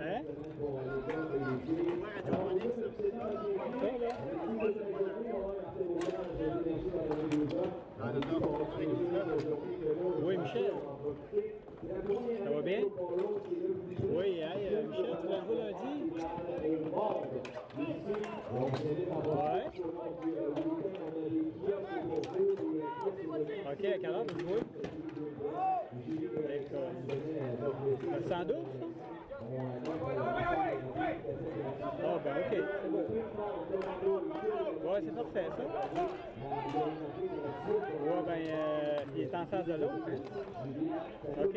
Hein? Oui, Michel. Ça va bien? Oui, hey, Michel, tu vas jouer lundi? Ouais. OK, à quelle heure vous jouez? C'est sans doute, ça? Ah, ben OK, c'est beau. Ouais, c'est parfait, ça. Ouais, ben, il est en face de l'autre. OK.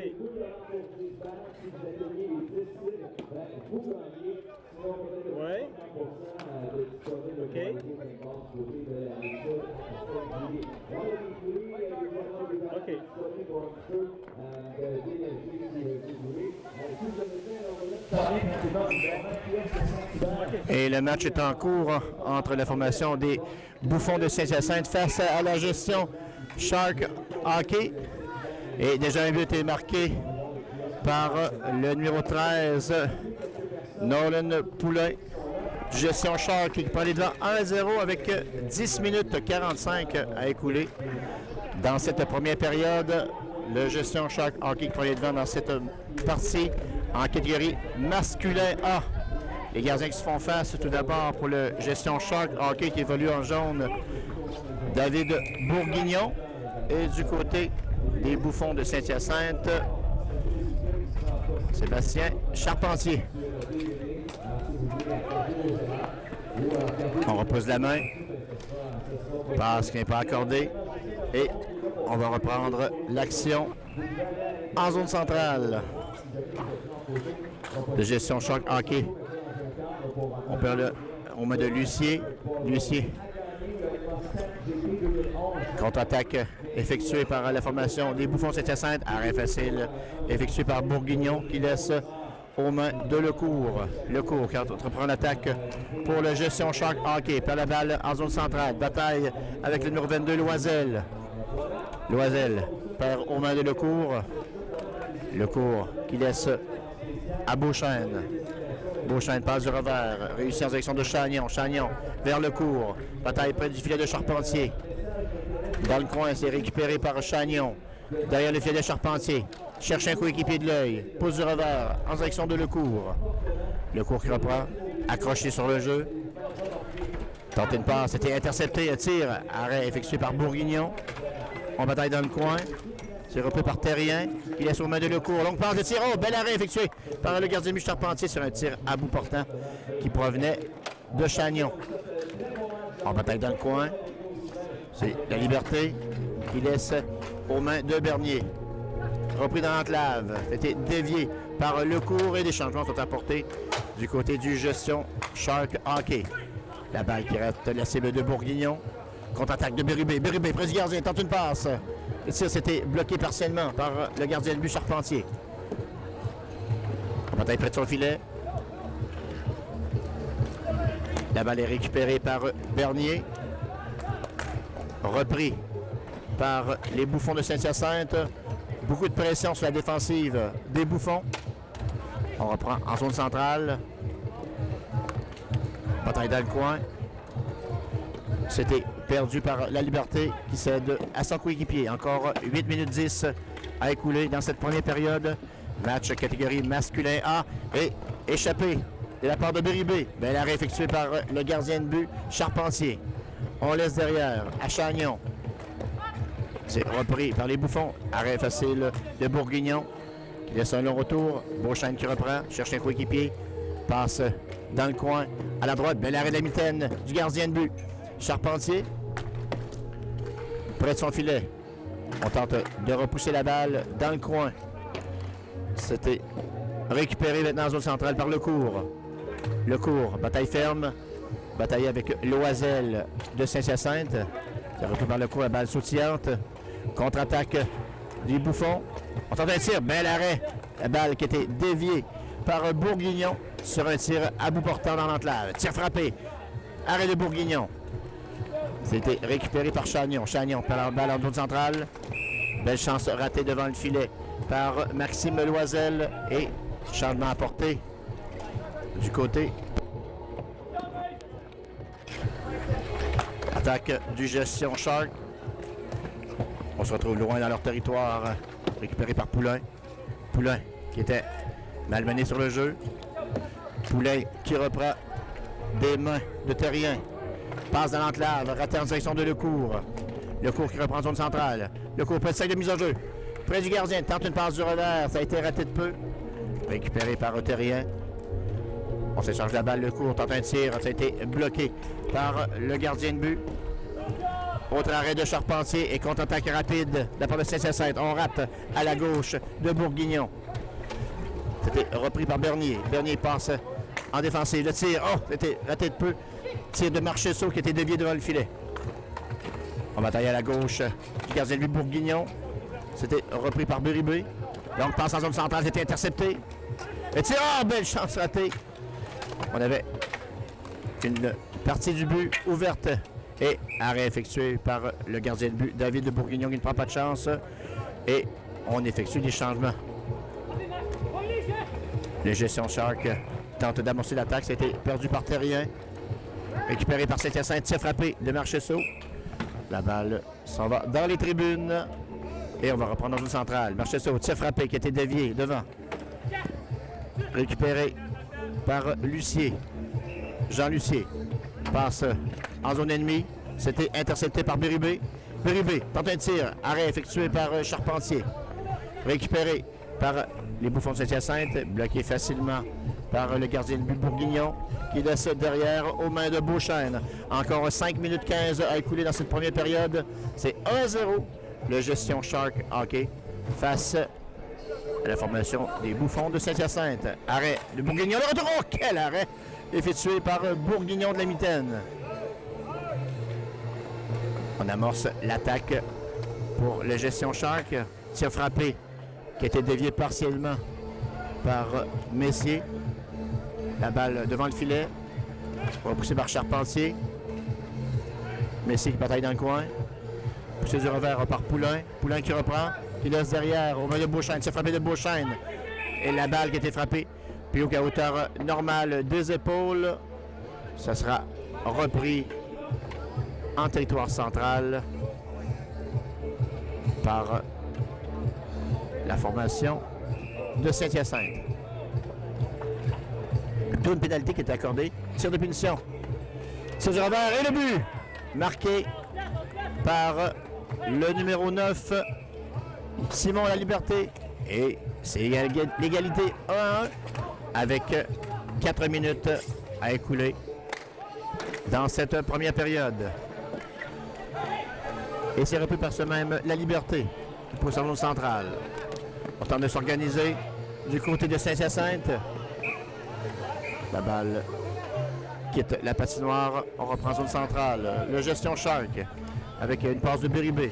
Oui. OK. OK. Et le match est en cours entre la formation des Bouffons de Saint-Hyacinthe face à la gestion Shark Hockey. Et déjà un but est marqué par le numéro 13, Nolan Poulain. Gestion Shark qui prend les devants 1-0 avec 10 minutes 45 à écouler. Dans cette première période, le Gestion Shark Hockey qui prend les devants dans cette partie en catégorie masculin A. Les gardiens qui se font face tout d'abord pour le Gestion Shark Hockey qui évolue en jaune, David Bourguignon. Et du côté des Bouffons de Saint-Hyacinthe, Sébastien Charpentier. On repose la main. Passe qui n'est pas accordée. Et on va reprendre l'action en zone centrale. De Gestion Shark Hockey. On perd aux mains de Lucier. Lucier. Contre-attaque effectuée par la formation des Bouffons Saint-Hyacinthe. Arrêt facile effectué par Bourguignon qui laisse aux mains de Lecourt. Lecourt qui entreprend l'attaque pour le Gestion Shark Hockey. Perd la balle en zone centrale. Bataille avec le numéro 22, Loisel. Loisel perd aux mains de Lecourt. Lecourt qui laisse à Beauchesne. Beauchesne passe du revers. Réussit en direction de Chagnon. Chagnon vers Lecourt. Bataille près du filet de Charpentier. Dans le coin, c'est récupéré par Chagnon. Derrière le filet de Charpentier. Cherche un coéquipier de l'œil. Pousse du revers en direction de Lecourt. Lecourt qui reprend. Accroché sur le jeu. Tente une passe. C'était intercepté. Un tir. Arrêt effectué par Bourguignon. On bataille dans le coin. C'est repris par Terrien, qui laisse aux mains de Lecourt. Longue passe de tir. Oh, bel arrêt effectué par le gardien de but Charpentier sur un tir à bout portant qui provenait de Chagnon. On bataille dans le coin. C'est la Liberté qui laisse aux mains de Bernier. Repris dans l'enclave. C'était dévié par Lecourt et des changements sont apportés du côté du Gestion Shark Hockey. La balle qui reste la cible de Bourguignon. Contre-attaque de Bérubé. Bérubé, près du gardien, tente une passe. Le tir s'était bloqué partiellement par le gardien de but Charpentier. La bataille près sur le filet. La balle est récupérée par Bernier. Repris par les Bouffons de Saint-Hyacinthe. Beaucoup de pression sur la défensive des Bouffons. On reprend en zone centrale. Bataille dans le coin. C'était perdu par la Liberté qui cède à son coéquipier. Encore 8 minutes 10 à écouler dans cette première période. Match catégorie masculin A et échappé de la part de Bérubé. Bel arrêt effectué par le gardien de but Charpentier. On laisse derrière à Chagnon. C'est repris par les Bouffons. Arrêt facile de Bourguignon qui laisse un long retour. Beauchesne qui reprend, cherche un coéquipier. Passe dans le coin à la droite. Bel arrêt de la mitaine du gardien de but. Charpentier, près de son filet. On tente de repousser la balle dans le coin. C'était récupéré maintenant en zone centrale par Lecourt. Lecourt, bataille ferme. Bataille avec Loisel de Saint-Hyacinthe. C'est repris par Lecourt, la balle sautillante. Contre-attaque des Bouffons. On tente un tir, bel arrêt. La balle qui était déviée par Bourguignon sur un tir à bout portant dans l'enclave. Tir frappé. Arrêt de Bourguignon. C'était récupéré par Chagnon. Chagnon par la balle en zone centrale. Belle chance ratée devant le filet par Maxime Loisel. Et changement apporté du côté. Attaque du Gestion Shark. On se retrouve loin dans leur territoire. Récupéré par Poulain. Poulain qui était malmené sur le jeu. Poulain qui reprend des mains de Terrien. Passe dans l'enclave, raté en direction de Lecourt. Lecourt qui reprend zone centrale. Lecourt près de 5 de mise en jeu. Près du gardien, tente une passe du revers. Ça a été raté de peu. Récupéré par Terrien. On s'échange la balle, Lecourt tente un tir. Ça a été bloqué par le gardien de but. Autre arrêt de Charpentier et contre-attaque rapide de la part de Saint-Hyacinthe. On rate à la gauche de Bourguignon. C'était repris par Bernier. Bernier passe en défensive. Le tir, c'était raté de peu. Tir de Marcheseau qui était dévié devant le filet. On bataille à la gauche du gardien de but Bourguignon. C'était repris par Béribé. Donc passe en zone centrale, c'était intercepté. Le tir, belle chance ratée. On avait une partie du but ouverte. Et arrêt effectué par le gardien de but David de Bourguignon qui ne prend pas de chance. Et on effectue des changements. Les Gestion Shark tentent d'amorcer l'attaque. Ça a été perdu par Terrien. Récupéré par Saint-Hyacinthe. Tir frappé de Marcheseau. La balle s'en va dans les tribunes. Et on va reprendre dans une centrale. Marcheseau, tir frappé qui a été dévié devant. Récupéré par Lucier. Jean Lucier passe en zone ennemie. C'était intercepté par Béribé. Béribé tente un tir. Arrêt effectué par Charpentier. Récupéré par les Bouffons de Saint-Hyacinthe. Bloqué facilement par le gardien de but Bourguignon qui laisse derrière aux mains de Beauchesne. Encore 5 minutes 15 à écouler dans cette première période. C'est 1-0. Le Gestion Shark hockey face à la formation des Bouffons de Saint-Hyacinthe. Arrêt de Bourguignon. Le retour. Oh, quel arrêt effectué par Bourguignon de la mitaine. On amorce l'attaque pour le Gestion Shark. Tir frappé qui a été dévié partiellement par Messier. La balle devant le filet. Repoussé par Charpentier. Messier qui bataille dans le coin. Poussé du revers par Poulain. Poulain qui reprend. Qui laisse derrière au milieu de Beauchesne. Tir frappé de Beauchesne. Et la balle qui a été frappée. Puis à hauteur normale des épaules. Ça sera repris en territoire central par la formation de Saint-Hyacinthe. Une pénalité qui est accordée. Tir de punition. Tir du revers et le but marqué par le numéro 9, Simon Laliberté. Et c'est l'égalité 1-1 avec 4 minutes à écouler dans cette première période. Et c'est repris par ce même Laliberté qui pousse en zone centrale. On tente de s'organiser du côté de Saint-Hyacinthe. La balle quitte la patinoire. On reprend zone centrale. Le Gestion Shark avec une passe de Béribé.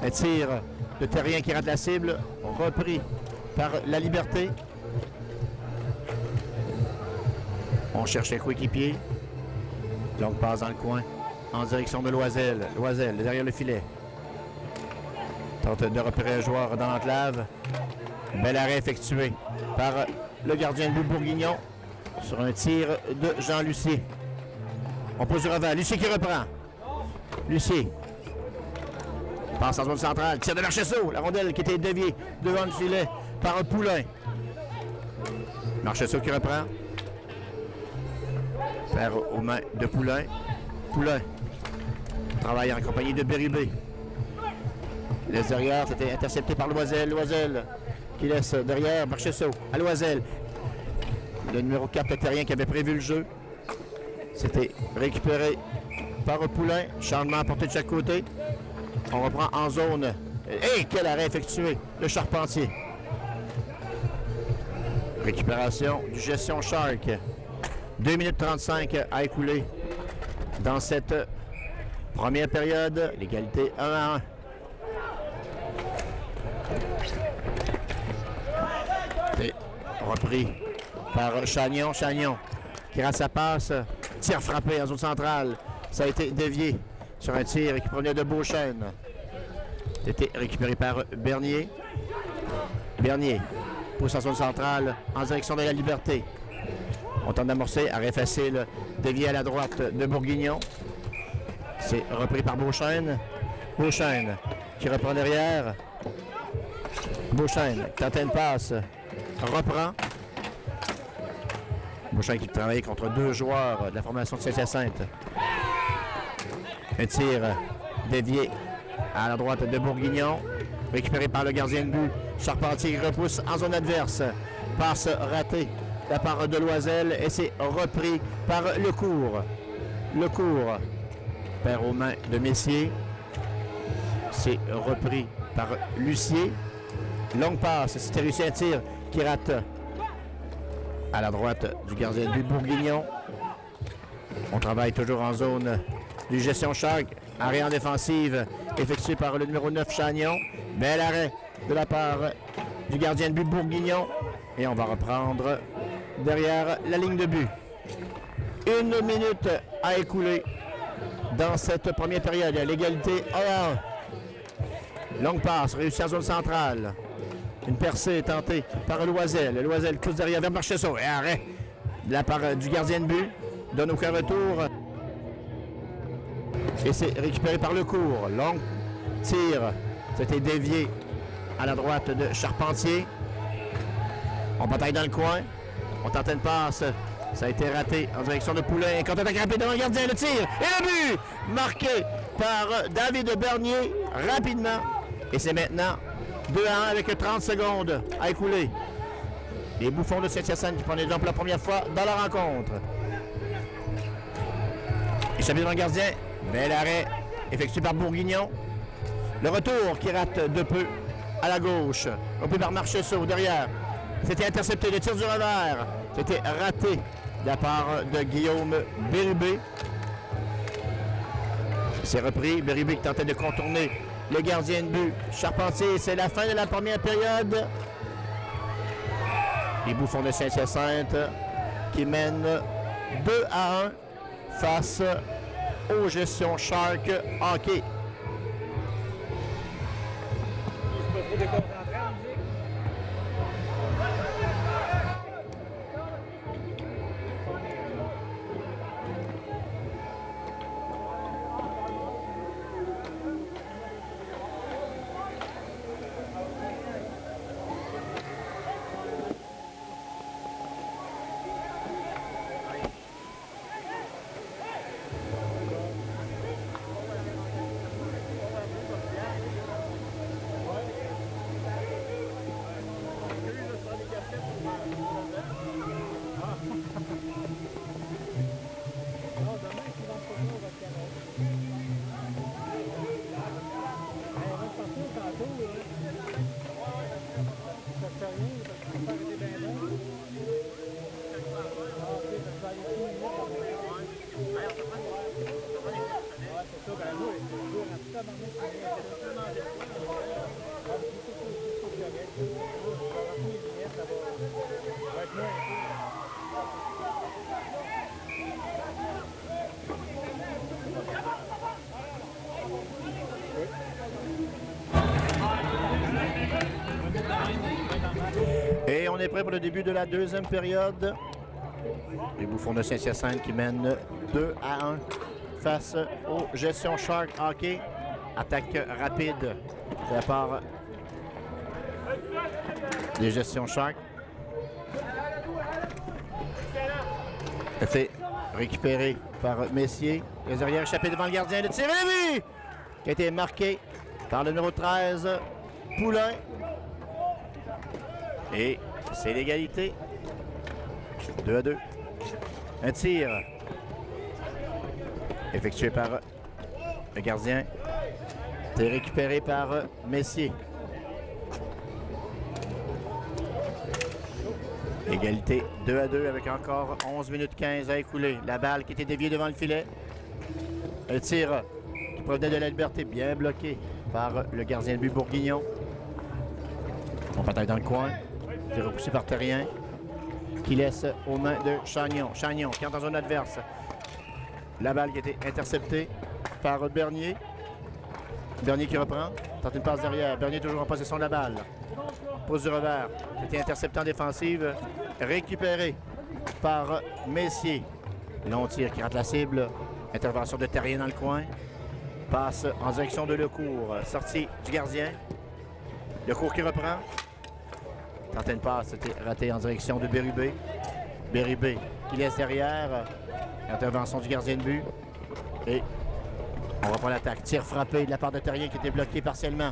Un tir de Terrien qui rate la cible. Repris par Laliberté. On cherche un coéquipier. Longue passe dans le coin en direction de Loisel. Loisel derrière le filet. Tente de repérer un joueur dans l'enclave. Bel arrêt effectué par le gardien de but Bourguignon sur un tir de Jean Lucier. On pose du revers. Lucier qui reprend. Lucier passe en zone centrale. Tir de Marcheseau. La rondelle qui était déviée devant le filet par un Poulain. Marcheseau qui reprend. Faire aux mains de Poulain. Poulain travaille en compagnie de Béribé. Laisse derrière, c'était intercepté par Loisel. Loisel qui laisse derrière Marcheseau à Loisel. Le numéro 4 Terrien qui avait prévu le jeu. C'était récupéré par Poulain. Changement apporté de chaque côté. On reprend en zone. Et quel arrêt effectué de Charpentier. Récupération du Gestion Shark. 2 minutes 35 à écouler dans cette première période. L'égalité 1-1. C'est repris par Chagnon. Chagnon qui rate sa passe. Tir frappé en zone centrale. Ça a été dévié sur un tir qui provenait de Beauchesne. C'était récupéré par Bernier. Bernier pousse en zone centrale en direction de la Liberté. On tente d'amorcer, arrêt facile, dévié à la droite de Bourguignon. C'est repris par Beauchesne. Beauchesne qui reprend derrière. Beauchesne tente une passe, reprend. Beauchesne qui travaille contre deux joueurs de la formation de Saint-Hyacinthe. Un tir dévié à la droite de Bourguignon, récupéré par le gardien de but. Charpentier repousse en zone adverse. Passe ratée de la part de Loisel et c'est repris par Lecourt. Lecourt perd aux mains de Messier. C'est repris par Lucier. Longue passe, c'était réussi un tir qui rate à la droite du gardien de but Bourguignon. On travaille toujours en zone du gestion Shark. Arrêt en défensive effectué par le numéro 9 Chagnon. Bel arrêt de la part du gardien de but Bourguignon. Et on va reprendre derrière la ligne de but. 1 minute à écouler dans cette première période. L'égalité 1-1. Longue passe réussie en zone centrale. Une percée tentée par Loisel. Loisel pousse derrière vers Marchessault. Et arrêt de la part du gardien de but. Donne aucun retour. Et c'est récupéré par Lecourt. Long tir. C'était dévié à la droite de Charpentier. On bataille dans le coin. On tente une passe. Ça a été raté en direction de Poulain. Contre-attaque rapide devant le gardien. Le tir et le but marqué par David Bernier rapidement. Et c'est maintenant 2-1 avec 30 secondes à écouler. Les Bouffons de Saint-Hyacinthe qui prennent les jambes pour la première fois dans la rencontre. Échappé devant le gardien. Bel arrêt effectué par Bourguignon. Le retour qui rate de peu à la gauche. Repris par Marchessault derrière. C'était intercepté. Le tir du revers. C'était raté de la part de Guillaume Bérubé. C'est repris. Bérubé qui tentait de contourner le gardien de but. Charpentier, c'est la fin de la première période. Les Bouffons de Saint-Hyacinthe qui mènent 2-1 face aux gestions Shark Hockey. Et on est prêt pour le début de la deuxième période. Les Bouffons de Saint-Hyacinthe qui mènent 2-1 face aux gestions Shark Hockey. Attaque rapide de la part des gestions Shark. C'est récupéré par Messier. Les arrières échappés devant le gardien. Le tir et but qui a été marqué par le numéro 13, Poulain. Et c'est l'égalité. 2-2. Un tir effectué par le gardien. C'est récupéré par Messier. Égalité 2-2 avec encore 11 minutes 15 à écouler. La balle qui était déviée devant le filet. Un tir qui provenait de la Liberté, bien bloqué par le gardien de but Bourguignon. On bataille dans le coin. C'est repoussé par Terrien qui laisse aux mains de Chagnon. Chagnon qui entre en zone adverse. La balle qui a été interceptée. par Bernier. Bernier qui reprend. Tente une passe derrière. Bernier toujours en possession de la balle. Pose du revers. C'était intercepté en défensive. Récupéré par Messier. Long tir qui rate la cible. Intervention de Terrien dans le coin. Passe en direction de Lecourt. Sortie du gardien. Lecourt qui reprend. Tente une passe. C'était raté en direction de Bérubé. Bérubé qui laisse derrière. Intervention du gardien de but. Et on reprend l'attaque. Tir frappé de la part de Terrien qui était bloqué partiellement.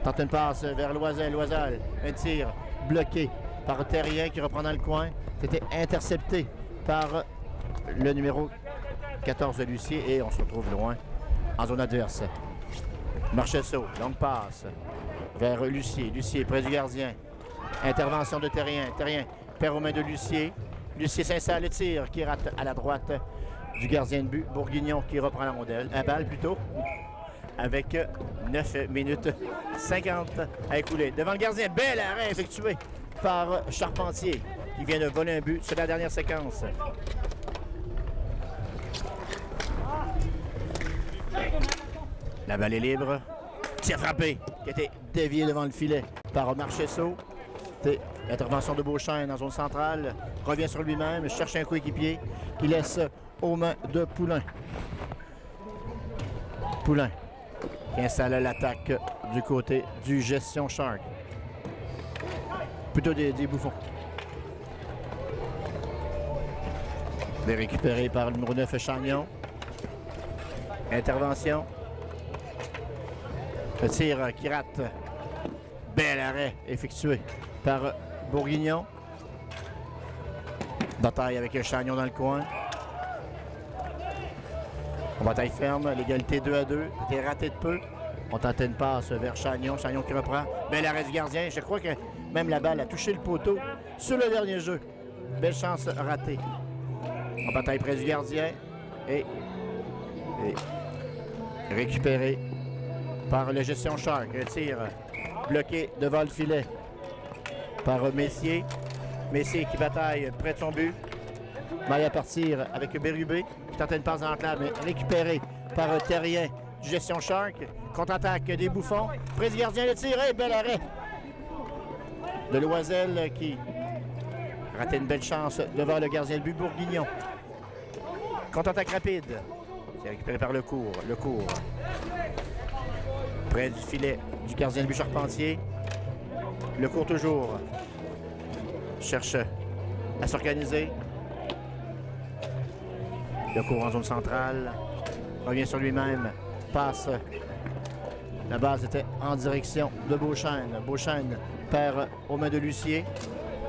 Tente une passe vers Loisel. Loisel, un tir bloqué par Terrien qui reprend dans le coin. C'était intercepté par le numéro 14 de Lucier et on se retrouve loin en zone adverse. Marchesso, longue passe vers Lucier. Lucier près du gardien. Intervention de Terrien. Terrien perd aux mains de Lucier. Lucier s'installe, le tir qui rate à la droite du gardien de but. Bourguignon qui reprend la rondelle. Un balle plutôt. Avec 9 minutes 50 à écouler. Devant le gardien, bel arrêt effectué par Charpentier qui vient de voler un but sur la dernière séquence. La balle est libre. Tir frappé qui a été dévié devant le filet par Marchesso. L'intervention de Beauchesne en zone centrale. Revient sur lui-même, cherche un coéquipier qui laisse aux mains de Poulain. Poulain qui installe l'attaque du côté du Gestion Shark. Plutôt des Bouffons. Récupéré par le numéro 9 Chagnon. Intervention. Le tir qui rate. Bel arrêt effectué par Bourguignon. Bataille avec Chagnon dans le coin. On bataille ferme, l'égalité 2-2. C'était raté de peu. On tentait une passe vers Chagnon. Chagnon qui reprend. Bel arrêt du gardien. Je crois que même la balle a touché le poteau sur le dernier jeu. Belle chance ratée. On bataille près du gardien. Et récupéré par le Gestion Shark. Un tir bloqué devant le filet par Messier. Messier qui bataille près de son but. Maille à partir avec Bérubé. Qui tente une passe dans l'enclave, mais récupéré par Terrien du Gestion Shark. Contre-attaque des Bouffons. Près du gardien, le tir et bel arrêt de Loisel qui ratait une belle chance devant le gardien de but Bourguignon. Contre-attaque rapide. C'est récupéré par Lecourt. Lecourt. Près du filet du gardien de but Charpentier. Lecourt toujours. Cherche à s'organiser. Lecourt en zone centrale. Revient sur lui-même. Passe. La base était en direction de Beauchesne. Beauchesne perd aux mains de Lucier.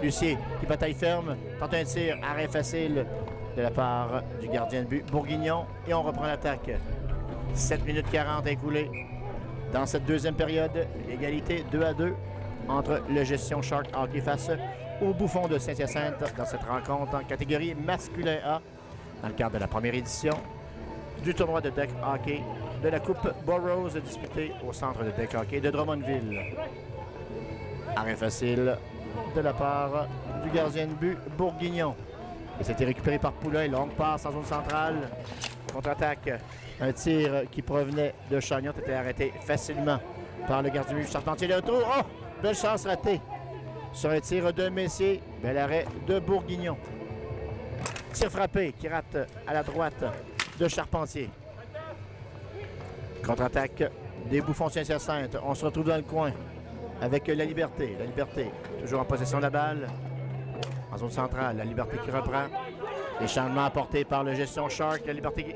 Lucier qui bataille ferme. Tente un tir. Arrêt facile de la part du gardien de but Bourguignon. Et on reprend l'attaque. 7 minutes 40 écoulées dans cette deuxième période. Égalité 2-2 entre le Gestion Shark Hockey face aux Bouffons de Saint-Hyacinthe dans cette rencontre en catégorie masculin A dans le cadre de la première édition du tournoi de deck hockey de la Coupe Burroughs disputée au centre de deck hockey de Drummondville. Arrêt facile de la part du gardien de but Bourguignon. Et c'était récupéré par Poulain. Longue passe en zone centrale. Contre-attaque. Un tir qui provenait de Chagnon était arrêté facilement par le gardien de but Charpentier. Le retour. Oh! Belle chance ratée sur un tir de Messier. Bel arrêt de Bourguignon. Tir frappé qui rate à la droite de Charpentier. Contre-attaque des Bouffons de Saint-Hyacinthe. On se retrouve dans le coin avec la Liberté. La Liberté toujours en possession de la balle. En zone centrale, la Liberté qui reprend. Les changements apportés par le Gestion Shark. La Liberté qui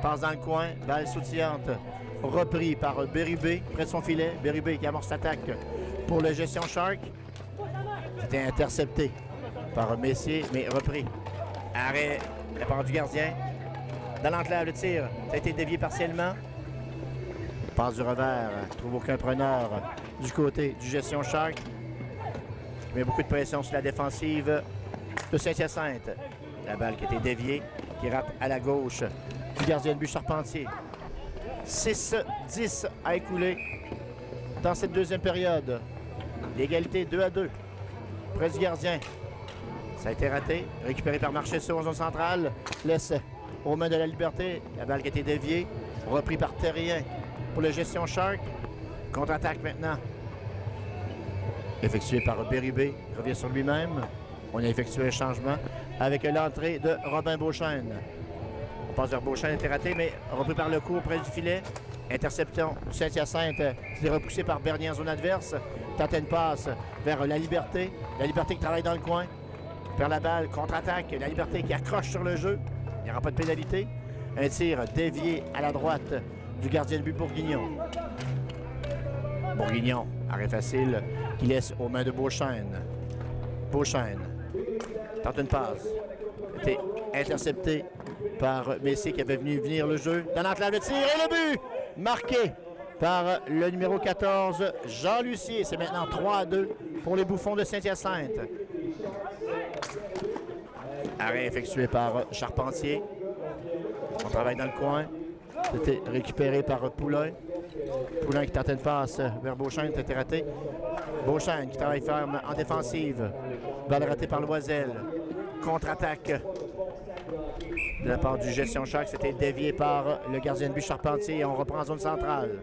passe dans le coin. Balle sautillante. Repris par Bérubé près de son filet. Bérubé qui amorce l'attaque pour le Gestion Shark. C'était intercepté par Messier, mais repris. Arrêt de la part du gardien. Dans l'enclave, le tir. Ça a été dévié partiellement. Passe du revers. Trouve aucun preneur du côté du Gestion Shark. Mais beaucoup de pression sur la défensive de Saint-Hyacinthe. La balle qui a été déviée, qui rate à la gauche du gardien de but Charpentier. 6-10 à écouler dans cette deuxième période. L'égalité 2-2. Près du gardien. Ça a été raté. Récupéré par Marchesso en zone centrale. Laisse aux mains de la Liberté. La balle qui a été déviée. Repris par Terrien pour le Gestion Shark. Contre-attaque maintenant. Effectué par Bérubé. Il revient sur lui-même. On a effectué un changement avec l'entrée de Robin Beauchesne. On passe vers Beauchesne, était raté, mais repris par le coup près du filet. Interception du Saint-Hyacinthe, qui est repoussé par Bernier en zone adverse. Tente une passe vers La Liberté. La Liberté qui travaille dans le coin. Perd la balle, contre-attaque. La Liberté qui accroche sur le jeu. Il n'y aura pas de pénalité. Un tir dévié à la droite du gardien de but Bourguignon. Bourguignon, arrêt facile, qui laisse aux mains de Beauchesne. Beauchesne tente une passe. C'était intercepté par Messier qui avait venu venir le jeu. Dans l'enclave de tir et le but! Marqué par le numéro 14, Jean Lucier. C'est maintenant 3-2 pour les Bouffons de Saint-Hyacinthe. Arrêt effectué par Charpentier. On travaille dans le coin. C'était récupéré par Poulain. Poulain qui tentait une passe vers Beauchesne, c'était raté. Beauchesne qui travaille ferme en défensive. Balle ratée par Loisel. Contre-attaque de la part du Gestion Shark. C'était dévié par le gardien de but Charpentier. On reprend en zone centrale.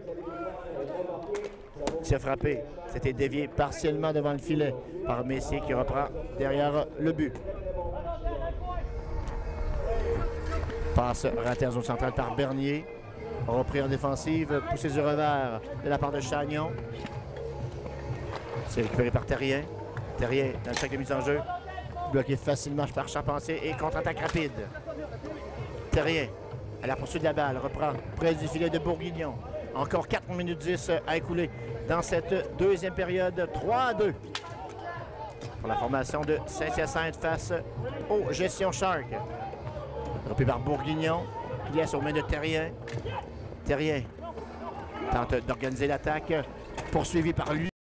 Il s'est frappé. C'était dévié partiellement devant le filet par Messier qui reprend derrière le but. Passe ratée en zone centrale par Bernier. Repris en défensive, poussé du revers de la part de Chagnon. C'est récupéré par Terrien. Terrien dans le sac de mise en jeu. Bloqué facilement par Charpentier et contre-attaque rapide. Terrien à la poursuite de la balle reprend près du filet de Bourguignon. Encore 4 minutes 10 à écouler dans cette deuxième période. 3-2 pour la formation de Saint-Hyacinthe face au Gestion Shark. Repris par Bourguignon qui laisse aux mains de Terrien. Terrien tente d'organiser l'attaque, poursuivi par lui.